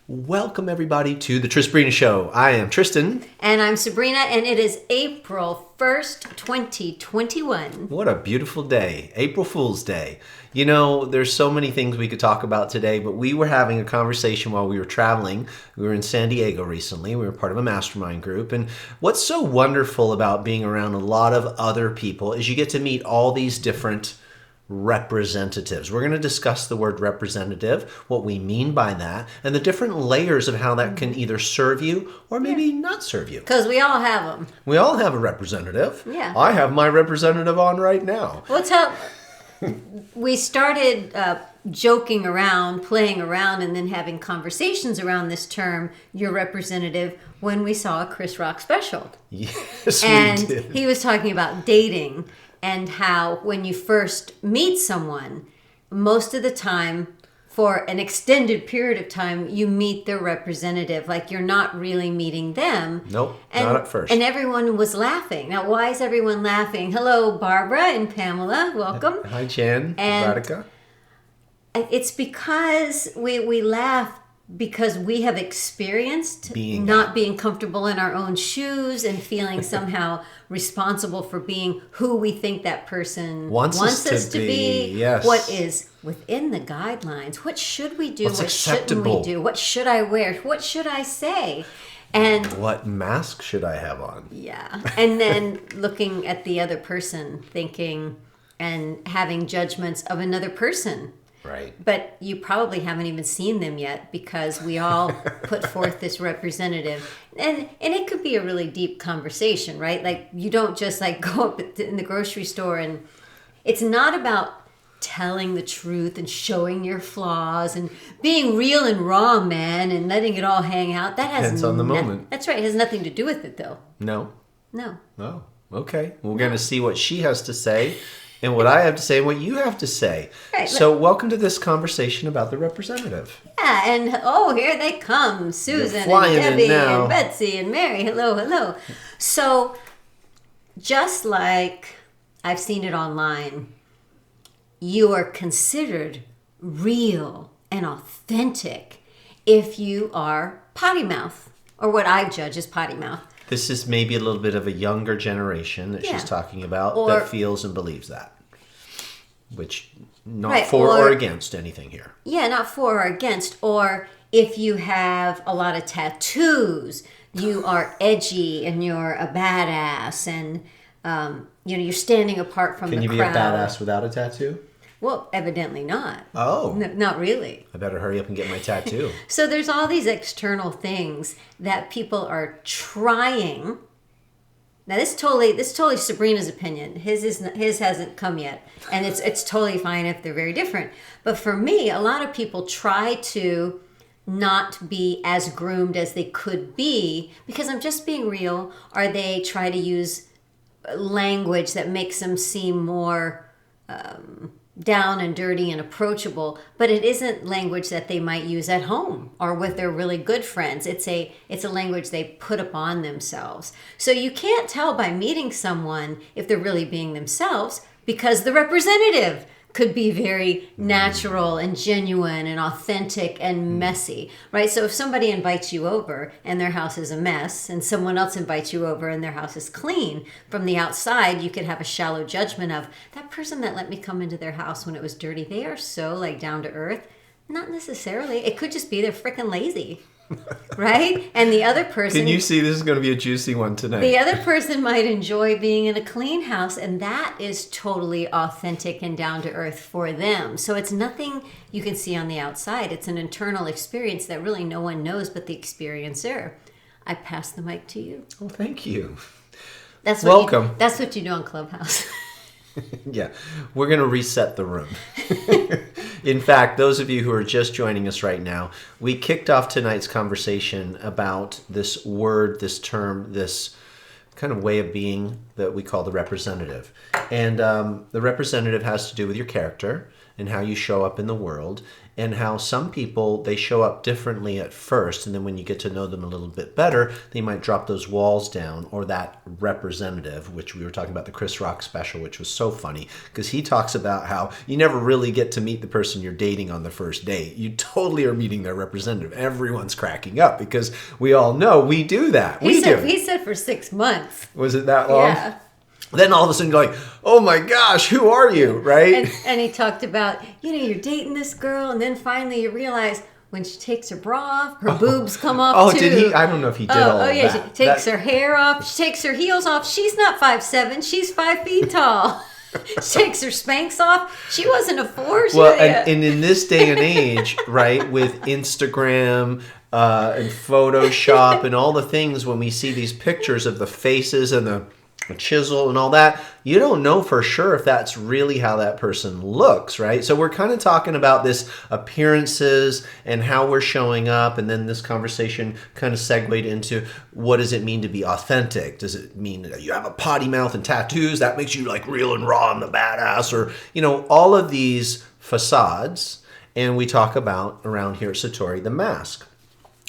Welcome, everybody, to the Tris Sabrina Show. I am Tristan. And I'm Sabrina, and it is April 1st, 2021. What a beautiful day. April Fool's Day. You know, there's so many things we could talk about today, but we were having a conversation while we were traveling. We were in San Diego recently. We were part of a mastermind group. And what's so wonderful about being around a lot of other people is you get to meet all these different representatives. We're going to discuss the word representative, what we mean by that, and the different layers of how that can either serve you or maybe not serve you. Because we all have them. We all have a representative. Yeah. I have my representative on right now. What's up? We started joking around, playing around, and then having conversations around this term, your representative, when we saw a Chris Rock special. Yes, and we did. He was talking about dating and how when you first meet someone, most of the time, for an extended period of time, you meet their representative. Like you're not really meeting them. Nope, not at first. And everyone was laughing. Now, why is everyone laughing? Hello, Barbara and Pamela. Welcome. Hi, Jan. And Radhika. It's because we laugh because we have experienced not being comfortable in our own shoes and feeling somehow responsible for being who we think that person wants us to be. Yes. What is within the guidelines? What should we do? What's what acceptable? shouldn't we do? What should I wear? What should I say? And What mask should I have on? yeah. And then looking at the other person, thinking and having judgments of another person. Right. But you probably haven't even seen them yet because we all put forth this representative. And it could be a really deep conversation, right? Like you don't just like go up in the grocery store and it's not about telling the truth and showing your flaws and being real and raw, man, and letting it all hang out. That has Depends on the moment. That's right. It has nothing to do with it though. No. No. Oh, okay. We're going to see what she has to say and what I have to say and what you have to say. Right, so welcome to this conversation about the representative. Yeah, and here they come, Susan and flying in Debbie now. and Betsy and Mary. Hello, hello. So, just like I've seen it online, you are considered real and authentic if you are potty mouth, or what I judge as potty mouth. This is maybe a little bit of a younger generation that she's talking about that feels and believes that. Which, not for or against anything here. Yeah, not for or against. Or if you have a lot of tattoos, you are edgy and you're a badass and, you're standing apart from the crowd. Can you be a badass without a tattoo? Well, evidently not. Oh. Not really. I better hurry up and get my tattoo. So there's all these external things that people are trying. Now this is totally Sabrina's opinion. His hasn't come yet, and it's totally fine if they're very different. But for me, a lot of people try to not be as groomed as they could be because I'm just being real, or they try to use language that makes them seem more down and dirty and approachable, but it isn't language that they might use at home or with their really good friends. It's a language they put upon themselves. So you can't tell by meeting someone if they're really being themselves because the representative could be very natural and genuine and authentic and messy, right? So if somebody invites you over and their house is a mess and someone else invites you over and their house is clean, from the outside, you could have a shallow judgment of that person that let me come into their house when it was dirty. They are so like down to earth. Not necessarily. It could just be they're freaking lazy. Right? And the other person... Can you see this is going to be a juicy one tonight? The other person might enjoy being in a clean house, and that is totally authentic and down to earth for them. So it's nothing you can see on the outside. It's an internal experience that really no one knows but the experiencer. I pass the mic to you. Well, thank you. Welcome. That's what you do on Clubhouse. Yeah, we're going to reset the room. In fact, those of you who are just joining us right now, we kicked off tonight's conversation about this word, this term, this kind of way of being that we call the representative. And the representative has to do with your character and how you show up in the world, and how some people, they show up differently at first, and then when you get to know them a little bit better, they might drop those walls down, or that representative, which we were talking about the Chris Rock special, which was so funny because he talks about how you never really get to meet the person you're dating on the first date. You totally are meeting their representative. Everyone's cracking up because we all know we do that. He said for 6 months. Was it that long? Yeah. Then all of a sudden you're like, oh my gosh, who are you, right? And he talked about, you're dating this girl, and then finally you realize when she takes her bra off, her boobs come off too. Did he? I don't know if he did all of that. Oh, yeah, she takes her hair off, she takes her heels off. She's not 5'7", she's 5 feet tall. She takes her Spanx off. She wasn't a 4. And in this day and age, right, with Instagram and Photoshop and all the things, when we see these pictures of the faces and the chisel and all that, you don't know for sure if that's really how that person looks, right? So we're kind of talking about this appearances and how we're showing up, and then this conversation kind of segued into what does it mean to be authentic? Does it mean that you have a potty mouth and tattoos? That makes you like real and raw and the badass, or all of these facades. And we talk about around here at Satori the mask,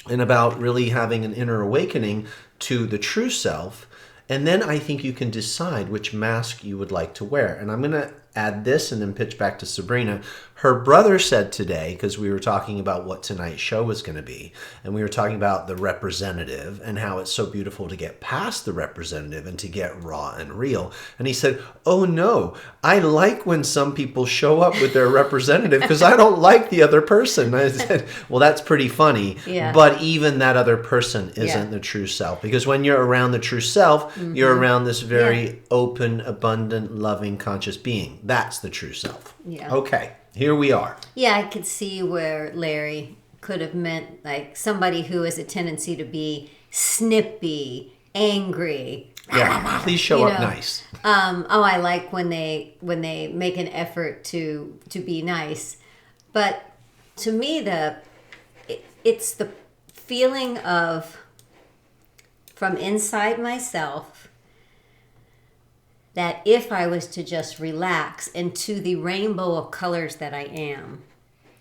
and about really having an inner awakening to the true self. And then I think you can decide which mask you would like to wear. And I'm going to add this and then pitch back to Sabrina. Her brother said today, because we were talking about what tonight's show was going to be, and we were talking about the representative and how it's so beautiful to get past the representative and to get raw and real. And he said, oh no, I like when some people show up with their representative because I don't like the other person. I said, well, that's pretty funny. Yeah. But even that other person isn't the true self, because when you're around the true self, you're around this very open, abundant, loving, conscious being. That's the true self. Yeah. Okay. Here we are. Yeah, I could see where Larry could have meant like somebody who has a tendency to be snippy, angry. Yeah, please show up nice. I like when they make an effort to be nice, but to me it's the feeling of from inside myself that if I was to just relax into the rainbow of colors that I am,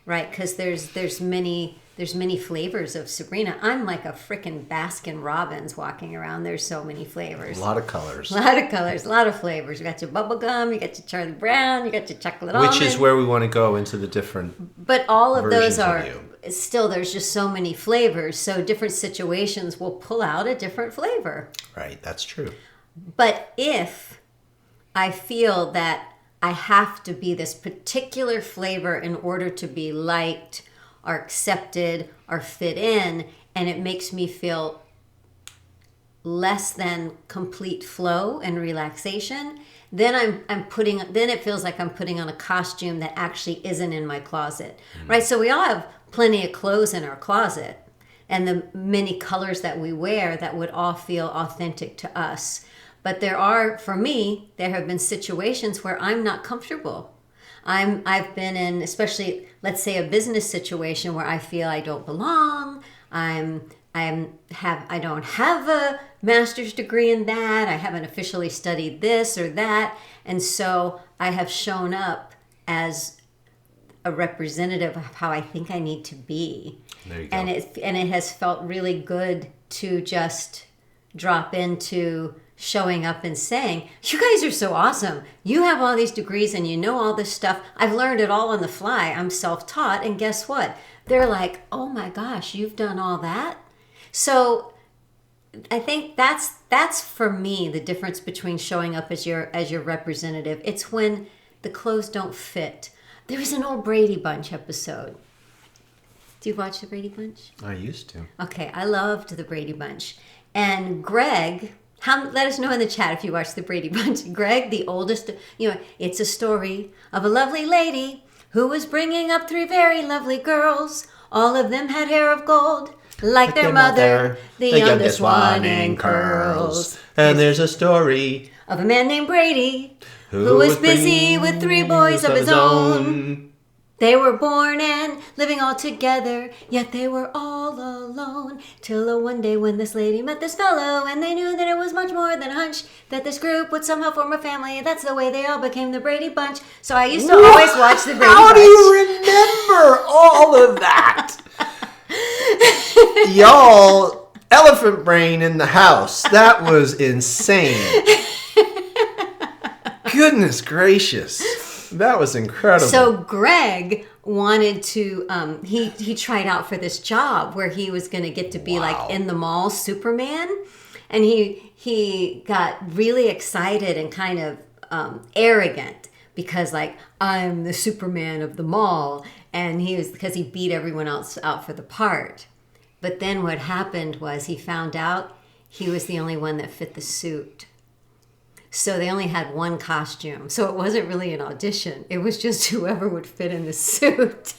right? Because there's many flavors of Sabrina. I'm like a frickin' Baskin Robbins walking around. There's so many flavors. A lot of colors. A lot of flavors. You got your bubble gum, you got your Charlie Brown, you got your chocolate almond. Which is where we want to go into the different But all of those versions are of you. still, there's just so many flavors. So different situations will pull out a different flavor. Right, that's true. But if I feel that I have to be this particular flavor in order to be liked or accepted or fit in, and it makes me feel less than complete flow and relaxation, then then it feels like I'm putting on a costume that actually isn't in my closet, right? So we all have plenty of clothes in our closet, and the many colors that we wear that would all feel authentic to us. But there have been situations where I'm not comfortable. I've been in, especially, let's say, a business situation where I feel I don't belong. I don't have a master's degree in that. I haven't officially studied this or that. And so I have shown up as a representative of how I think I need to be. There you go. And it has felt really good to just drop into showing up and saying, you guys are so awesome. You have all these degrees and you know all this stuff. I've learned it all on the fly. I'm self-taught. And guess what? They're like, oh my gosh, you've done all that? So I think that's for me the difference between showing up as your representative. It's when the clothes don't fit. There was an old Brady Bunch episode. Do you watch the Brady Bunch? I used to. Okay, I loved the Brady Bunch. And Greg, let us know in the chat if you watch the Brady Bunch. Greg, the oldest, it's a story of a lovely lady who was bringing up 3 very lovely girls. All of them had hair of gold, like their mother, the youngest one in curls. And there's a story of a man named Brady who was busy with 3 boys of his own. They were born and living all together, yet they were all alone. Till one day when this lady met this fellow, and they knew that it was much more than a hunch, that this group would somehow form a family. That's the way they all became the Brady Bunch. So I used to always watch the Brady Bunch. How do you remember all of that? Y'all, elephant brain in the house. That was insane. Goodness gracious. That was incredible. So Greg wanted to, he tried out for this job where he was going to get to be like in the mall Superman. And he got really excited and kind of arrogant because like, I'm the Superman of the mall. And because he beat everyone else out for the part. But then what happened was he found out he was the only one that fit the suit. So they only had one costume. So it wasn't really an audition. It was just whoever would fit in the suit.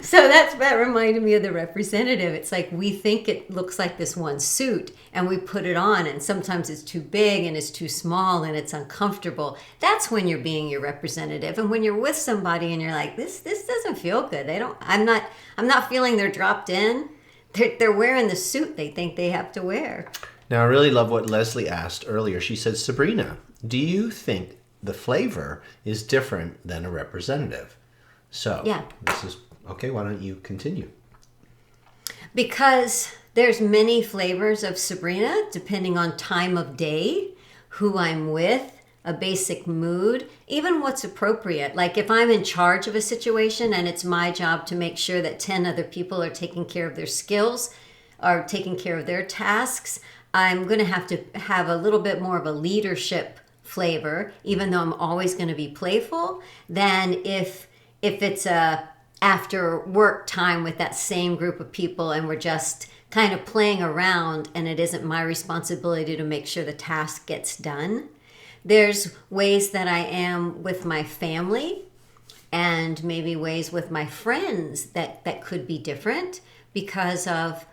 So that reminded me of the representative. It's like we think it looks like this one suit and we put it on and sometimes it's too big and it's too small and it's uncomfortable. That's when you're being your representative. And when you're with somebody and you're like, this doesn't feel good. I'm not feeling they're dropped in. They're wearing the suit they think they have to wear. Now, I really love what Leslie asked earlier. She said, Sabrina, do you think the flavor is different than a representative? So, yeah. This is, okay, why don't you continue? Because there's many flavors of Sabrina, depending on time of day, who I'm with, a basic mood, even what's appropriate. Like if I'm in charge of a situation and it's my job to make sure that 10 other people are taking care of their skills, are taking care of their tasks, I'm going to have a little bit more of a leadership flavor, even though I'm always going to be playful, than if it's a after work time with that same group of people and we're just kind of playing around and it isn't my responsibility to make sure the task gets done. There's ways that I am with my family and maybe ways with my friends that could be different because of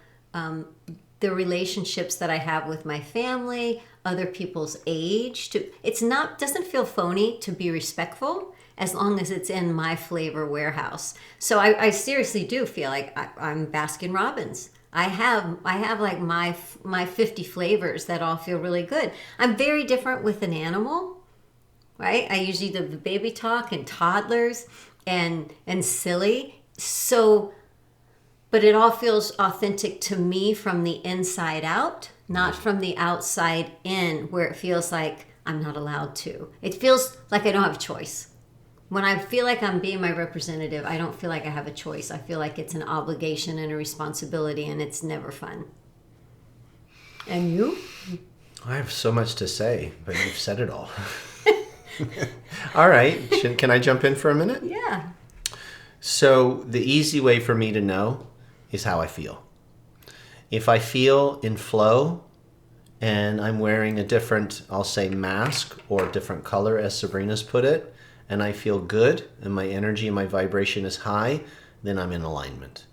the relationships that I have with my family, other people's age. Doesn't feel phony to be respectful as long as it's in my flavor warehouse. So I seriously do feel like I'm Baskin Robbins. I have like my 50 flavors that all feel really good. I'm very different with an animal, right? I usually do the baby talk and toddlers and silly. So, but it all feels authentic to me from the inside out, not from the outside in, where it feels like I'm not allowed to. It feels like I don't have a choice. When I feel like I'm being my representative, I don't feel like I have a choice. I feel like it's an obligation and a responsibility, and it's never fun. And you? I have so much to say, but you've said it all. All right. Can I jump in for a minute? Yeah. So the easy way for me to know is how I feel. If I feel in flow and I'm wearing a different, I'll say mask or a different color as Sabrina's put it, and I feel good and my energy and my vibration is high, then I'm in alignment.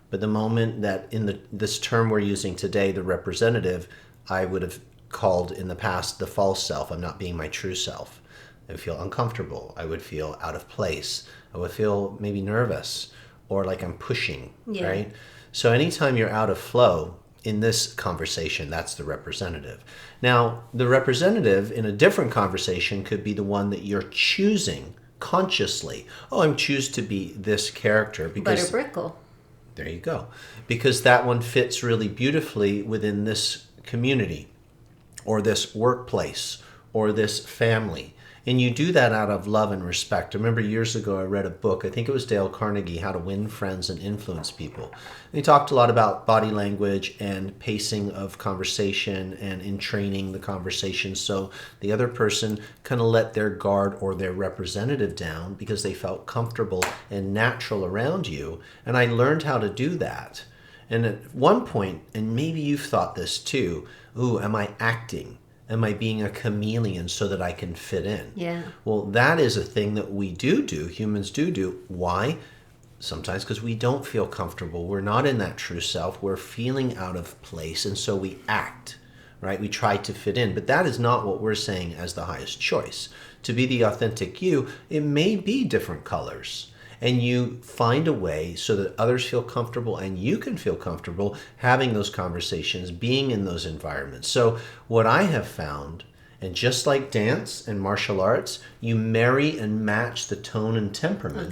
But the moment that in this term we're using today, the representative, I would have called in the past the false self. I'm not being my true self. I would feel uncomfortable. I would feel out of place. I would feel maybe nervous or like I'm pushing, right? So anytime you're out of flow in this conversation, that's the representative. Now, the representative in a different conversation could be the one that you're choosing consciously. Oh, I'm choose to be this character because Butterbrickle. There you go. Because that one fits really beautifully within this community or this workplace or this family. And you do that out of love and respect. I remember years ago I read a book, I think it was Dale Carnegie, How to Win Friends and Influence People. And he talked a lot about body language and pacing of conversation and in training the conversation so the other person kind of let their guard or their representative down because they felt comfortable and natural around you. And I learned how to do that. And at one point, and maybe you've thought this too, am I acting? Am I being a chameleon so that I can fit in? Yeah. Well, that is a thing that we do, humans do. Why? Sometimes because we don't feel comfortable. We're not in that true self. We're feeling out of place, and so we act. right? We try to fit in, but that is not what we're saying as the highest choice. To be the authentic you, it may be different colors. And you find a way so that others feel comfortable and you can feel comfortable having those conversations, being in those environments. So what I have found, and just like dance and martial arts, you marry and match the tone and temperament Of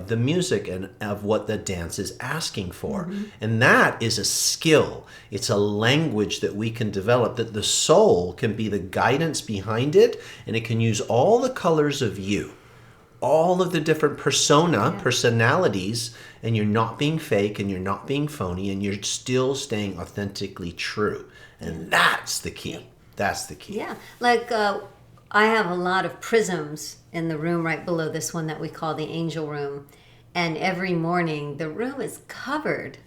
the music and of what the dance is asking for. And that is a skill. It's a language that we can develop, that the soul can be the guidance behind it, and it can use all the colors of you, all of the different personalities, and you're not being fake and you're not being phony, and you're still staying authentically true. And that's the key. That's the key. Yeah. Like I have a lot of prisms in the room right below this one that we call the angel room. And every morning the room is covered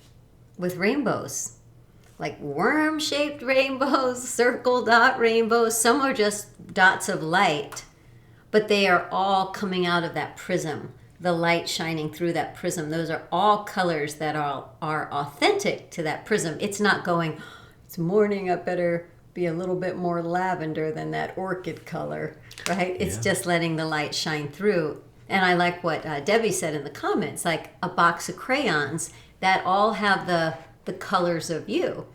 with rainbows. Like worm-shaped rainbows, circle dot rainbows. Some are just dots of light. But they are all coming out of that prism. The light shining through that prism. Those are all colors that are authentic to that prism. It's not going, it's morning, I better be a little bit more lavender than that orchid color, right? It's just letting the light shine through. And I like what Debbie said in the comments, like a box of crayons that all have the colors of you.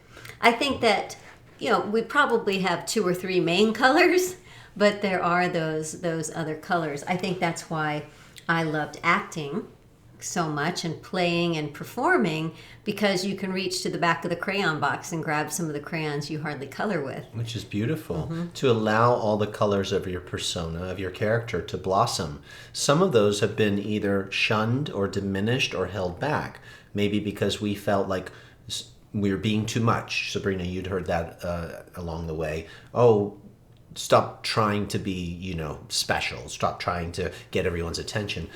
I think that, we probably have 2 or 3 main colors, but there are those other colors. I think that's why I loved acting so much and playing and performing, because you can reach to the back of the crayon box and grab some of the crayons you hardly color with. Which is beautiful. To allow all the colors of your persona, of your character, to blossom. Some of those have been either shunned or diminished or held back. Maybe because we felt like we were being too much. Sabrina, you'd heard that along the way. Oh, stop trying to be, special. Stop trying to get everyone's attention.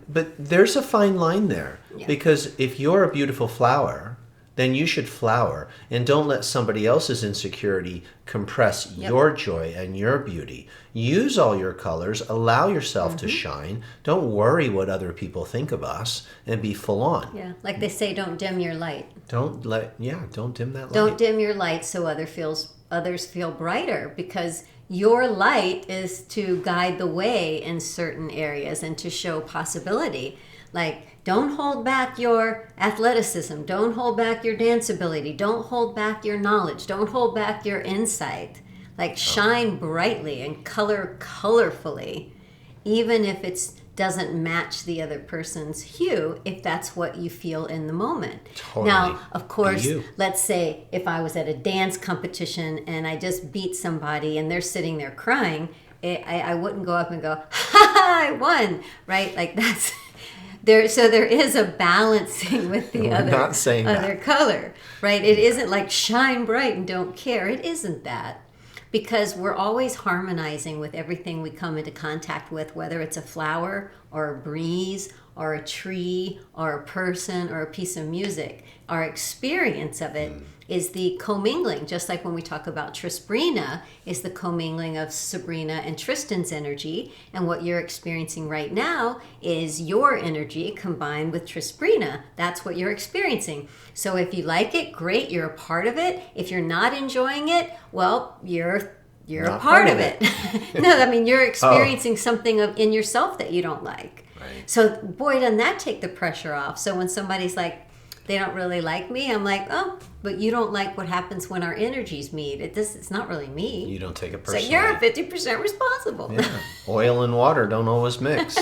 But there's a fine line there. Because if you're a beautiful flower, then you should flower. And don't let somebody else's insecurity compress your joy and your beauty. Use all your colors. Allow yourself to shine. Don't worry what other people think of us, and be full on. Yeah, like they say, don't dim your light. Don't dim that light. Don't dim your light so others feel brighter, because your light is to guide the way in certain areas and to show possibility. Like, don't hold back your athleticism. Don't hold back your dance ability. Don't hold back your knowledge. Don't hold back your insight. Like, shine brightly and color colorfully, even if it doesn't match the other person's hue, if that's what you feel in the moment. Totally. Now, of course, let's say if I was at a dance competition and I just beat somebody and they're sitting there crying, I wouldn't go up and go, ha, I won, right? Like, that's there. So there is a balancing with the other color, right? It isn't like shine bright and don't care. It isn't that. Because we're always harmonizing with everything we come into contact with, whether it's a flower or a breeze or a tree or a person or a piece of music. Our experience of it is the commingling, just like when we talk about Trisbrina, is the commingling of Sabrina and Tristan's energy, and what you're experiencing right now is your energy combined with Trisbrina. That's what you're experiencing. So if you like it, great, you're a part of it. If you're not enjoying it, well, you're a part of it. No, I mean, you're experiencing something in yourself that you don't like. Right. So, boy, doesn't that take the pressure off. So when somebody's like, they don't really like me, I'm like, oh, but you don't like what happens when our energies meet. It's not really me. You don't take it So personally. you're 50% responsible. Yeah. Oil and water don't always mix.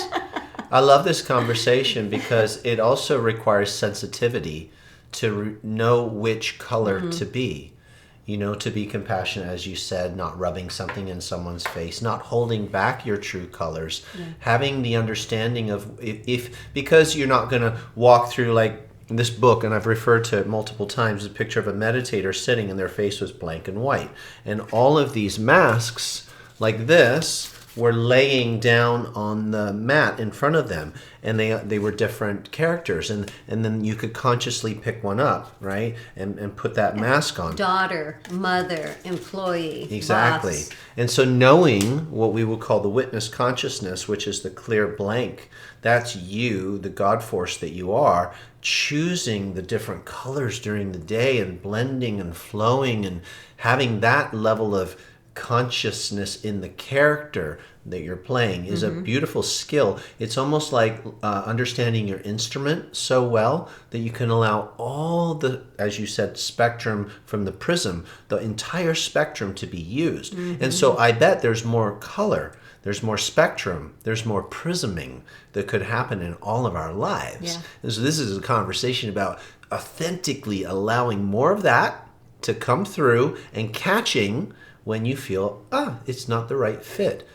I love this conversation because it also requires sensitivity to know which color to be. To be compassionate, as you said, not rubbing something in someone's face, not holding back your true colors, having the understanding of because you're not going to walk through like this book, and I've referred to it multiple times, a picture of a meditator sitting and their face was blank and white. And all of these masks like this were laying down on the mat in front of them, and they were different characters, and then you could consciously pick one up, right, and put that mask on. Daughter, mother, employee, Exactly. boss. And so knowing what we will call the witness consciousness, which is the clear blank, that's you, the God force that you are, choosing the different colors during the day and blending and flowing and having that level of consciousness in the character that you're playing is a beautiful skill. It's almost like understanding your instrument so well that you can allow all the, as you said, spectrum from the prism, the entire spectrum to be used. And so I bet there's more color, there's more spectrum, there's more prisming that could happen in all of our lives. Yeah. And so this is a conversation about authentically allowing more of that to come through and catching when you feel, it's not the right fit.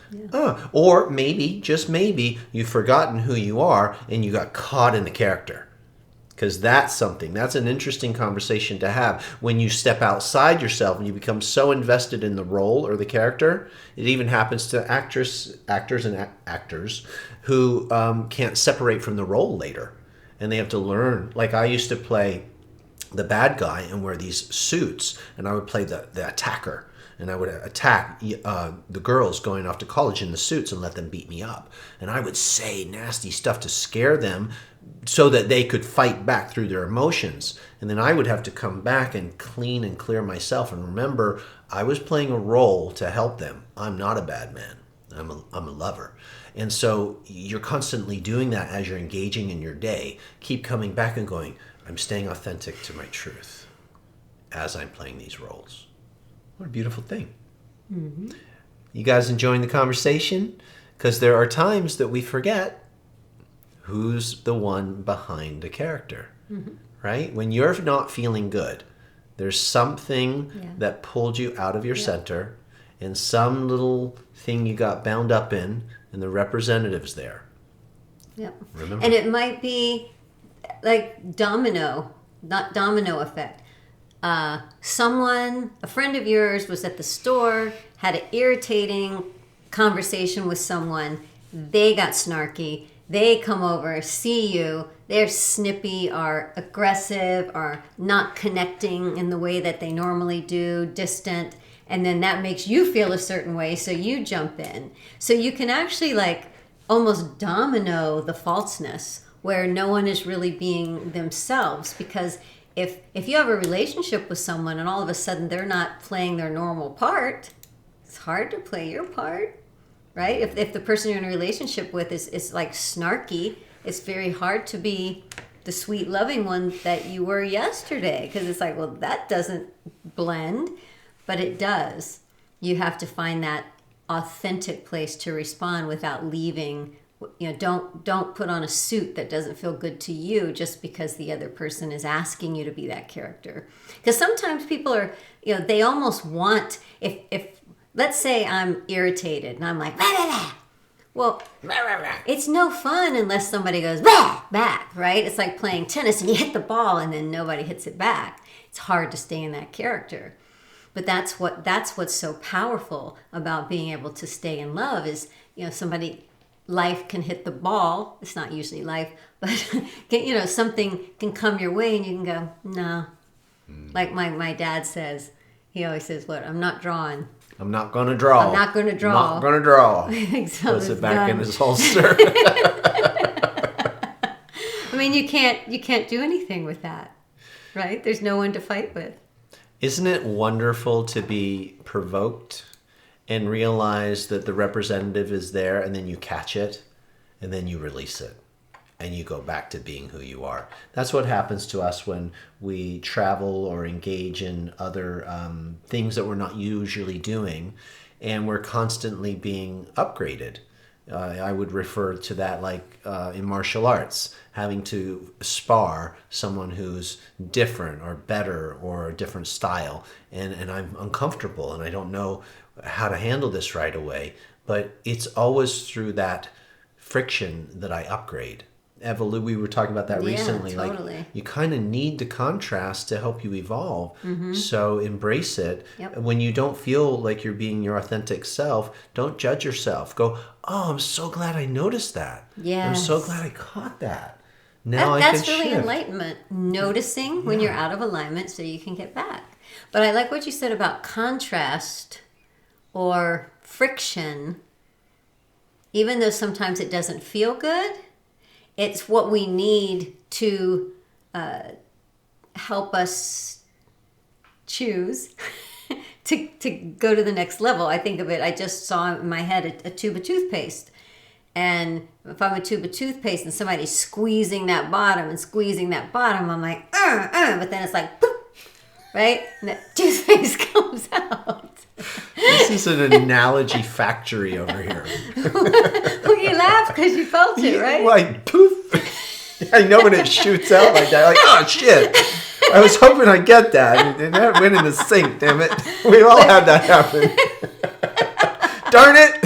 Or maybe, just maybe, you've forgotten who you are and you got caught in the character. Because that's an interesting conversation to have when you step outside yourself and you become so invested in the role or the character. It even happens to actors who can't separate from the role later. And they have to learn. Like I used to play the bad guy and wear these suits, and I would play the attacker. And I would attack the girls going off to college in the suits and let them beat me up. And I would say nasty stuff to scare them so that they could fight back through their emotions. And then I would have to come back and clean and clear myself and remember I was playing a role to help them. I'm not a bad man. I'm a lover. And so you're constantly doing that as you're engaging in your day. Keep coming back and going, I'm staying authentic to my truth as I'm playing these roles. What a beautiful thing. You guys enjoying the conversation? Because there are times that we forget who's the one behind the character, right? When you're not feeling good, there's something that pulled you out of your center and some little thing you got bound up in, and the representative's there. Yep. Remember? And it might be like domino effect. A friend of yours was at the store, had an irritating conversation with someone. They got snarky. They come over, see you. They're snippy, are aggressive, are not connecting in the way that they normally do, distant. And then that makes you feel a certain way, so you jump in. So you can actually like almost domino the falseness where no one is really being themselves, because if you have a relationship with someone and all of a sudden they're not playing their normal part, it's hard to play your part, right? If the person you're in a relationship with is like snarky, it's very hard to be the sweet, loving one that you were yesterday, because it's like, well, that doesn't blend, but it does. You have to find that authentic place to respond without leaving. Don't put on a suit that doesn't feel good to you just because the other person is asking you to be that character. Because sometimes people are, they almost want, if let's say I'm irritated and I'm like, blah, blah, blah. Well, it's no fun unless somebody goes back, right? It's like playing tennis and you hit the ball and then nobody hits it back. It's hard to stay in that character. But that's what's so powerful about being able to stay in love is, life can hit the ball. It's not usually life, but something can come your way and you can go, no. Like my dad says, he always says, what? I'm not drawing. I'm not going to draw. I'm not going to draw. Not going to draw. So puts it back in his holster. I mean, you can't do anything with that, right? There's no one to fight with. Isn't it wonderful to be provoked and realize that the representative is there, and then you catch it and then you release it and you go back to being who you are? That's what happens to us when we travel or engage in other things that we're not usually doing, and we're constantly being upgraded. I would refer to that like in martial arts, having to spar someone who's different or better or a different style. And I'm uncomfortable and I don't know how to handle this right away. But it's always through that friction that I upgrade. we were talking about that Yeah, recently. totally. Like you kind of need the contrast to help you evolve. So embrace it. Yep. When you don't feel like you're being your authentic self, don't judge yourself. Go, oh, I'm so glad I noticed that. I'm so Yes. glad I caught that. Now I That's can really shift. enlightenment. Noticing when you're out of alignment so you can get back. But I like what you said about contrast or friction. Even though sometimes it doesn't feel good, it's what we need to help us choose to go to the next level. I think of it, I just saw in my head a tube of toothpaste. And if I'm a tube of toothpaste and somebody's squeezing that bottom and squeezing that bottom, I'm like, but then it's like, boop, right? And the toothpaste comes out. This is an analogy factory over here. Well, you laugh because you felt it, right? Like poof. I know when it shoots out like that. Like, oh shit. I was hoping I'd get that. And that went in the sink, damn it. We all had that happen. Darn it.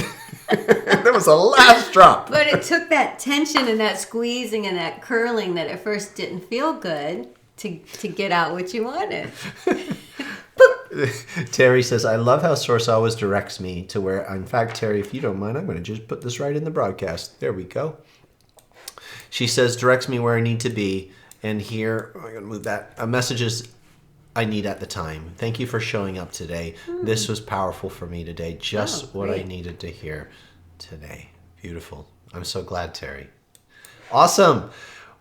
That was the last drop. But it took that tension and that squeezing and that curling that at first didn't feel good to get out what you wanted. Terry says, I love how Source always directs me to where, in fact, Terry, if you don't mind, I'm going to just put this right in the broadcast. There we go. She says, directs me where I need to be. And here, I'm going to move that. Messages I need at the time. Thank you for showing up today. This was powerful for me today. Just what I great. needed to hear today. Beautiful. I'm so glad, Terry. Awesome.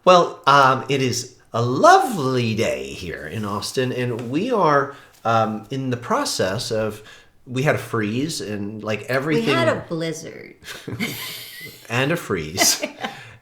Well, it is a lovely day here in Austin, and we are in the process of, we had a freeze and like everything. We had a blizzard. And a freeze.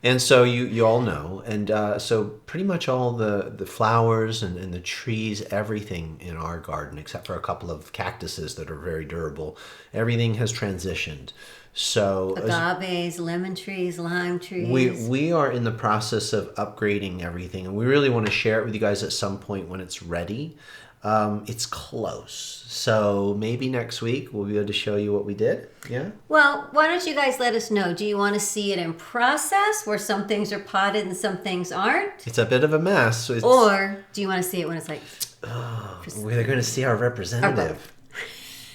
And so you all know. And so pretty much all the flowers and the trees, everything in our garden, except for a couple of cactuses that are very durable, everything has transitioned. So Agaves, lemon trees, lime trees. we are in the process of upgrading everything. And we really want to share it with you guys at some point when it's ready. It's close. So maybe next week we'll be able to show you what we did. Yeah? Well, why don't you guys let us know? Do you want to see it in process where some things are potted and some things aren't? It's a bit of a mess. So it's, Or do you want to see it when it's like... they're going to see our representative.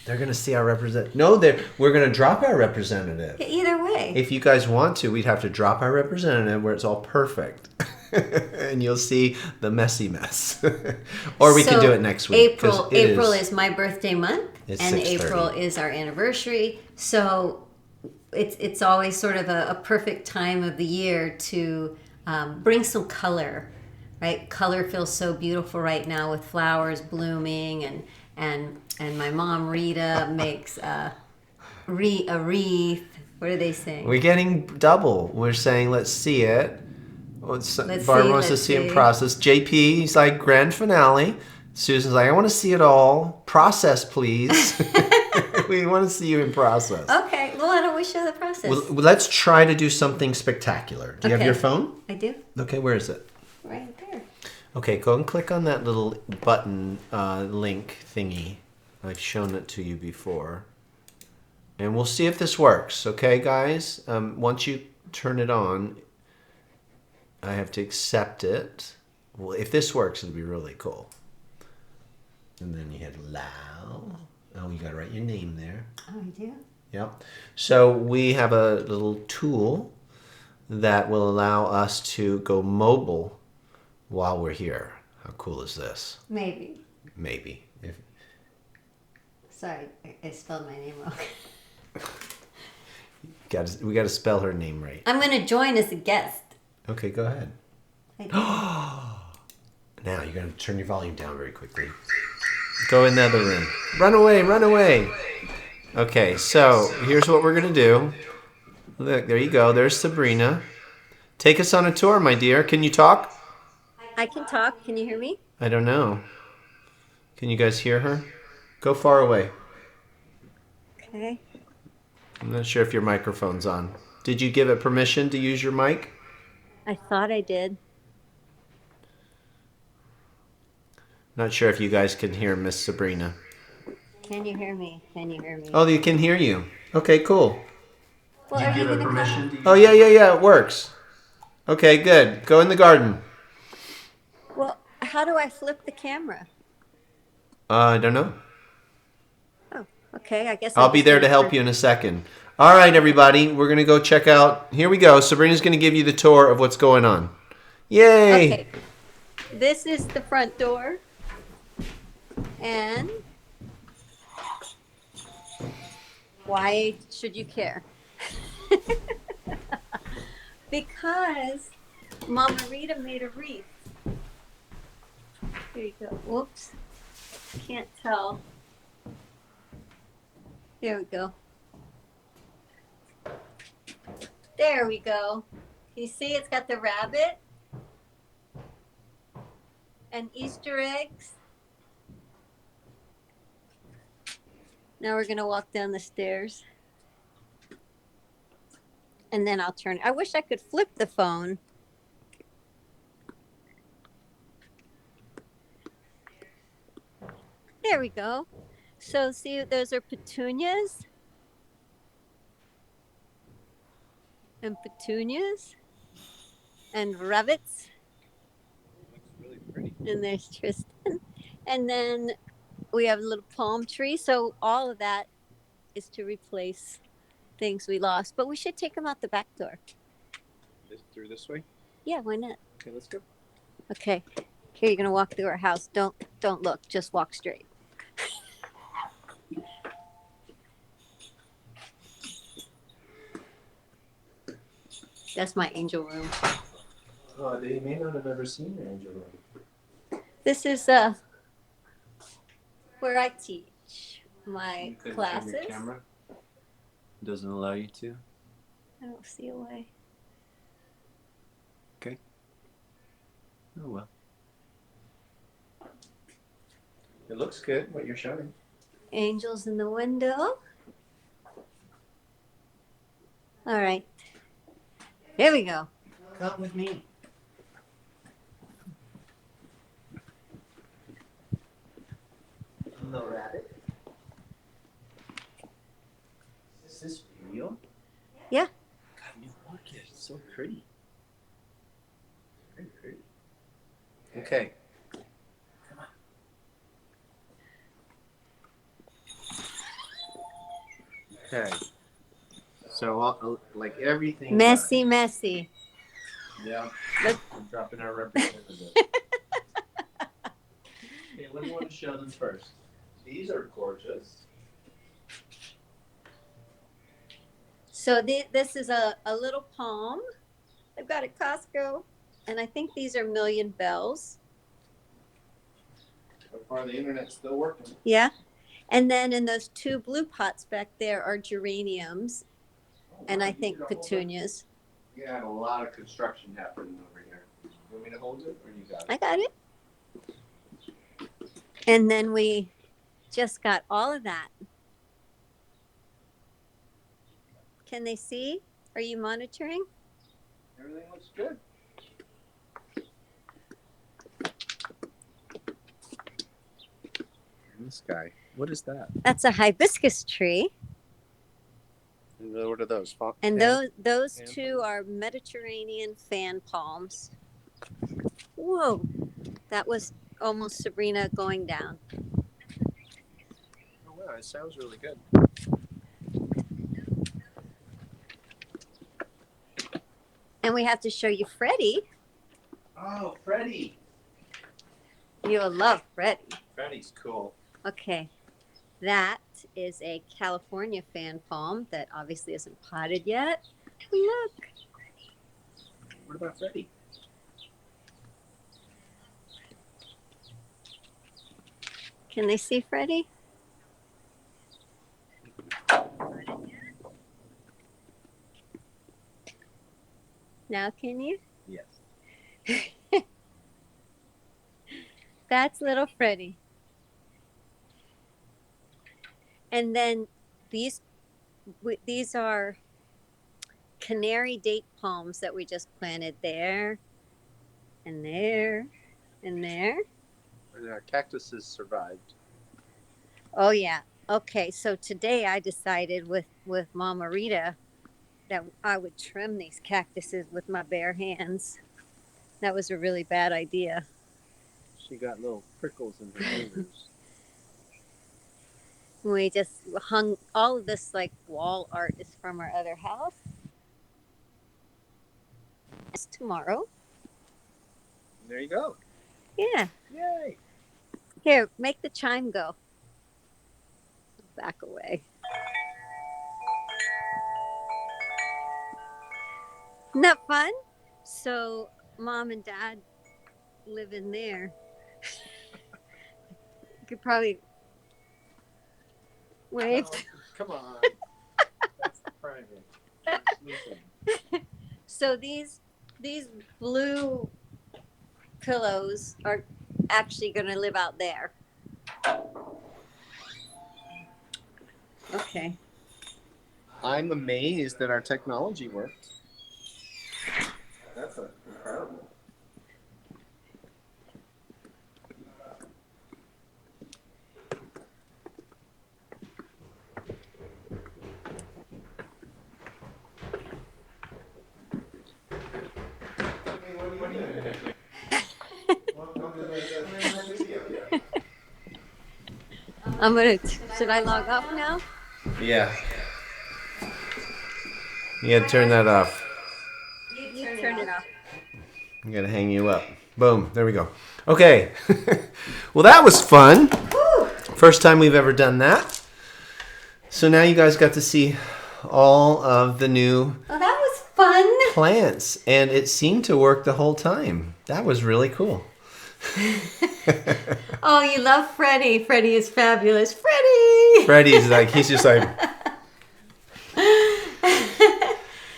They're going to see our representative. No, we're going to drop our representative. Either way. If you guys want to, we'd have to drop our representative where it's all perfect. And you'll see the messy mess. Or we can do it next week. April is my birthday month. It's and 6:30. April is our anniversary. So it's always sort of a perfect time of the year to bring some color, right? Color feels so beautiful right now with flowers blooming, and my mom Rita makes a wreath. What are they saying? We're getting double. We're saying, let's see it. Barbara wants to see it in process. JP, he's like, grand finale. Susan's like, I want to see it all. Process, please. We want to see you in process. Okay, well, why don't we show the process? Well, let's try to do something spectacular. Do you have Okay. your phone? I do. Okay, where is it? Right there. Okay, go and click on that little button link thingy. I've shown it to you before. And we'll see if this works. Okay, guys? Once you turn it on, I have to accept it. Well, if this works, it'll be really cool. And then you hit allow. Oh, you got to write your name there. Oh, I do? Yep. So we have a little tool that will allow us to go mobile while we're here. How cool is this? Maybe. Maybe. Sorry, I spelled my name wrong. We got to spell her name right. I'm going to join as a guest. Okay, go ahead. I do. Now you're going to turn your volume down very quickly. Go in the other room. Run away, run away. Okay, so here's what we're going to do. Look, there you go. There's Sabrina. Take us on a tour, my dear. Can you talk? I can talk. Can you hear me? I don't know. Can you guys hear her? Go far away. Okay. I'm not sure if your microphone's on. Did you give it permission to use your mic? I thought I did. Not sure if you guys can hear Miss Sabrina. Can you hear me? Can you hear me? Oh, they can hear you. Okay, cool. Well, are you going to come? Oh, yeah, it works. Okay, good. Go in the garden. Well, how do I flip the camera? I don't know. Oh, okay. I guess I I'll be just there gotta to help turn. you in a second. All right, Okay. everybody, we're gonna go check out. Here we go. Sabrina's gonna give you the tour of what's going on. Yay! Okay. This is the front door, and why should you care? Because Mama Rita made a wreath. Here you go. Whoops. Can't tell. Here we go. There we go. You see it's got the rabbit and Easter eggs. Now we're going to walk down the stairs. And then I'll turn. I wish I could flip the phone. There we go. So see, those are petunias. And petunias. And rabbits. Looks really pretty. And there's Tristan. And then we have a little palm tree. So all of that is to replace things we lost. But we should take them out the back door. Through this way? Yeah, why not? Okay, let's go. Okay. Here you're gonna walk through our house. Don't look. Just walk straight. That's my angel room. Oh, they may not have ever seen your angel room. This is where I teach my classes. Doesn't allow you to. I don't see a way. Okay. Oh well. It looks good what you're showing. Angels in the window. All right. Here we go. Come with me. Hello, rabbit. Is this real? Yeah. God, new orchid. It's so pretty. Very pretty. Okay. Okay. So, like everything. Messy, messy. Yeah. Let's- I'm dropping our representative. Okay, what do you want to show them first? These are gorgeous. So this is a little palm. I've got at Costco. And I think these are million bells. So far, the internet's still working. Yeah. And then in those two blue pots back there are geraniums and I think petunias. You had a lot of construction happening over here. You want me to hold it, or you got it? I got it. And then we just got all of that. Can they see? Are you monitoring? Everything looks good. And this guy, what is that? That's a hibiscus tree. And what are those? And Fan- those fan two are Mediterranean fan palms. Whoa. That was almost Sabrina going down. Oh wow, it sounds really good. And we have to show you Freddie. Oh, Freddie. You'll love Freddie. Freddie's cool. Okay. That is a California fan palm that obviously isn't potted yet. Look. What about Freddie? Can they see Freddie? Now can you? Yes. That's little Freddie. And then these are canary date palms that we just planted there and there and there. Our cactuses survived. Oh yeah. Okay, so today I decided with Mama Rita that I would trim these cactuses with my bare hands. That was a really bad idea. She got little prickles in her fingers. We just hung all of this like wall art is from our other house. It's tomorrow. There you go. Yeah. Yay. Here, make the chime go. Back away. Isn't that fun? So, mom and dad live in there. You could probably wave. Oh, come on. That's private. Listen. So these blue pillows are actually going to live out there. Okay. I'm amazed that our technology worked. That's incredible. Should I log off now? Yeah. You gotta turn that off. You turn it off. I'm gonna hang you up. Boom. There we go. Okay. Well, that was fun. Woo! First time we've ever done that. So now you guys got to see all of the new Oh, that was fun. plants, and it seemed to work the whole time. That was really cool. Oh, you love Freddie. Freddie is fabulous. Freddie! Freddie's like, he's just like.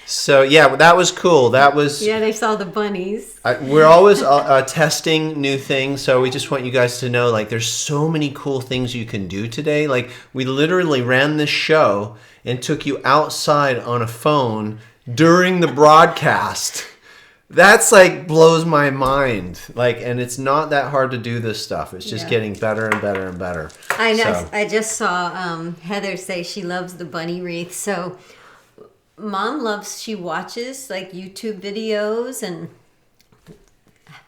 So yeah, that was cool. That was. Yeah, they saw the bunnies. We're always testing new things, so we just want you guys to know, like, there's so many cool things you can do today. Like, we literally ran this show and took you outside on a phone during the broadcast. That's like blows my mind. Like, and it's not that hard to do this stuff. It's just getting better and better and better. I know. So, I just saw Heather say she loves the bunny wreath. So mom loves, she watches like YouTube videos, and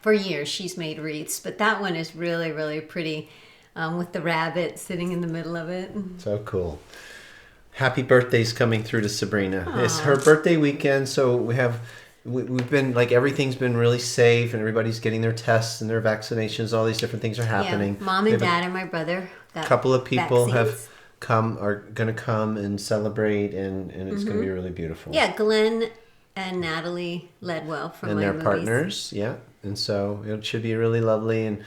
for years she's made wreaths, but that one is really, really pretty with the rabbit sitting in the middle of it. so cool. Happy birthday's coming through to Sabrina. Aw. It's her birthday weekend, so we've been like, everything's been really safe, and everybody's getting their tests and their vaccinations. All these different things are happening. Yeah, mom and dad and my brother got A couple of people vaccines. are going to come and celebrate, and it's going to be really beautiful. Yeah, Glenn and Natalie Ledwell from And my their movies. partners, yeah. And so it should be really lovely, and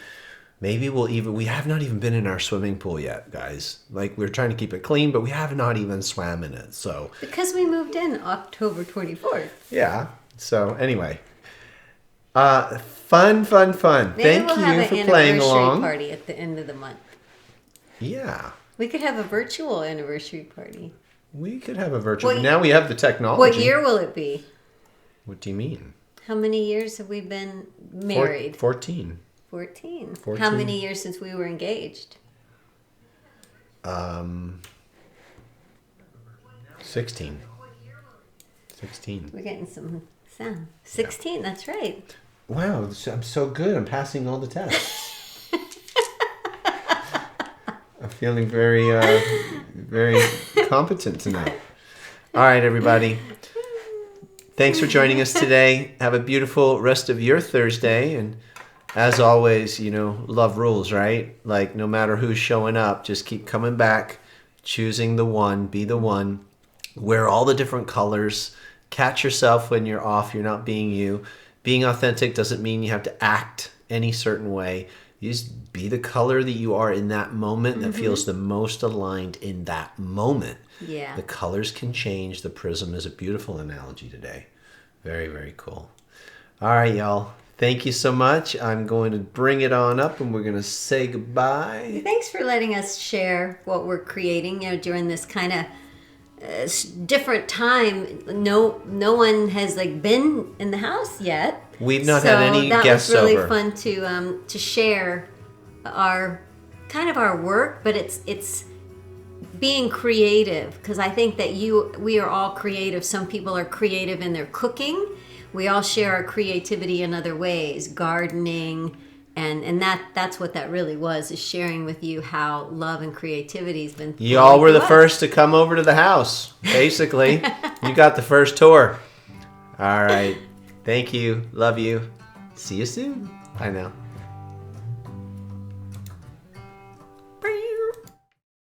maybe we have not even been in our swimming pool yet, guys. Like, we're trying to keep it clean, but we have not even swam in it. So Because we moved in October 24th. yeah. So anyway, fun. Maybe Thank we'll have you an for playing anniversary along. party at the end of the month. Yeah, We could have a virtual anniversary party. we could have a virtual. What- Now we have the technology. What year will it be? What do you mean? How many years have we been married? 14. 14. 14. How many years since we were engaged? 16. 16. We're getting some sound. 16, that's right. Wow, I'm so good. I'm passing all the tests. I'm feeling very, very competent tonight. All right, everybody. Thanks for joining us today. Have a beautiful rest of your Thursday. And as always, love rules, right? Like, no matter who's showing up, just keep coming back, choosing the one, be the one. Wear all the different colors. Catch yourself when you're off. You're not being you. Being authentic doesn't mean you have to act any certain way. You just be the color that you are in that moment that feels the most aligned in that moment. Yeah. The colors can change. The prism is a beautiful analogy today. Very, very cool. All right, y'all. Thank you so much. I'm going to bring it on up, and we're going to say goodbye. Thanks for letting us share what we're creating, during this kind of different time. No one has been in the house yet. We've not had any guests that was really over. fun to share our work, but it's being creative, because I think that we are all creative. Some people are creative in their cooking. We all share our creativity in other ways, gardening, and that's what that really was, is sharing with you how love and creativity has been. You all were the flowing first to come over to the house, basically. You got the first tour. All right. Thank you. Love you. See you soon. I know.